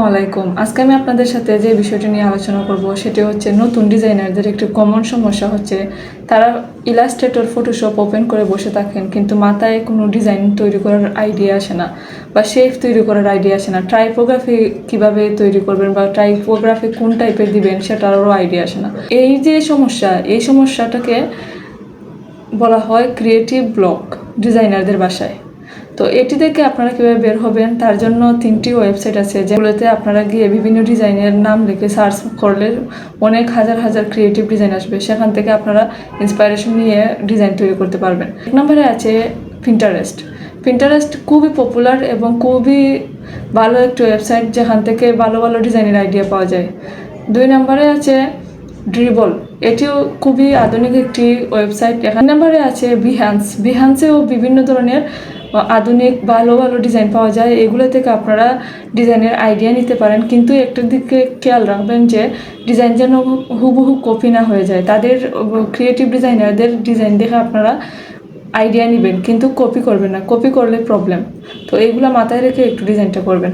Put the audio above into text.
আলাইকুম। আজকে আমি আপনাদের সাথে যে বিষয়টি নিয়ে আলোচনা করব সেটি হচ্ছে নতুন ডিজাইনারদের একটি কমন সমস্যা হচ্ছে তারা ইলাস্ট্রেটর ফটোশপ ওপেন করে বসে থাকেন কিন্তু মাথায় কোনো ডিজাইন তৈরি করার আইডিয়া আসে না বা শেপ তৈরি করার আইডিয়া আসে না, টাইপোগ্রাফি কিভাবে তৈরি করবেন বা টাইপোগ্রাফি কোন টাইপের দিবেন সেটারও আইডিয়া আসে না। এই যে সমস্যা, এই সমস্যাটাকে বলা হয় ক্রিয়েটিভ ব্লক ডিজাইনারদের বাসায়। তো এটি থেকে আপনারা কীভাবে বের হবেন তার জন্য 3টি ওয়েবসাইট আছে যেগুলোতে আপনারা গিয়ে বিভিন্ন ডিজাইনের নাম লিখে সার্চ করলে অনেক হাজার হাজার ক্রিয়েটিভ ডিজাইন আসবে, সেখান থেকে আপনারা ইন্সপাইরেশন নিয়ে ডিজাইন তৈরি করতে পারবেন। 1 নম্বরে আছে পিন্টারেস্ট। পিন্টারেস্ট খুবই পপুলার এবং খুবই ভালো একটি ওয়েবসাইট যেখান থেকে ভালো ভালো ডিজাইনের আইডিয়া পাওয়া যায়। 2 নম্বরে আছে ড্রিবল, এটিও খুবই আধুনিক একটি ওয়েবসাইট। 1 নম্বরে আছে বিহান্সেও বিভিন্ন ধরনের আধুনিক ভালো ভালো ডিজাইন পাওয়া যায়, এগুলো থেকে আপনারা ডিজাইনের আইডিয়া নিতে পারেন। কিন্তু একটার দিকে খেয়াল রাখবেন যে ডিজাইন যেন হুবহু কপি না হয়ে যায়। তাদের ক্রিয়েটিভ ডিজাইনারদের ডিজাইন দেখে আপনারা আইডিয়া নেবেন কিন্তু কপি করবেন না, কপি করলে প্রবলেম। তো এইগুলো মাথায় রেখে একটু ডিজাইনটা করবেন।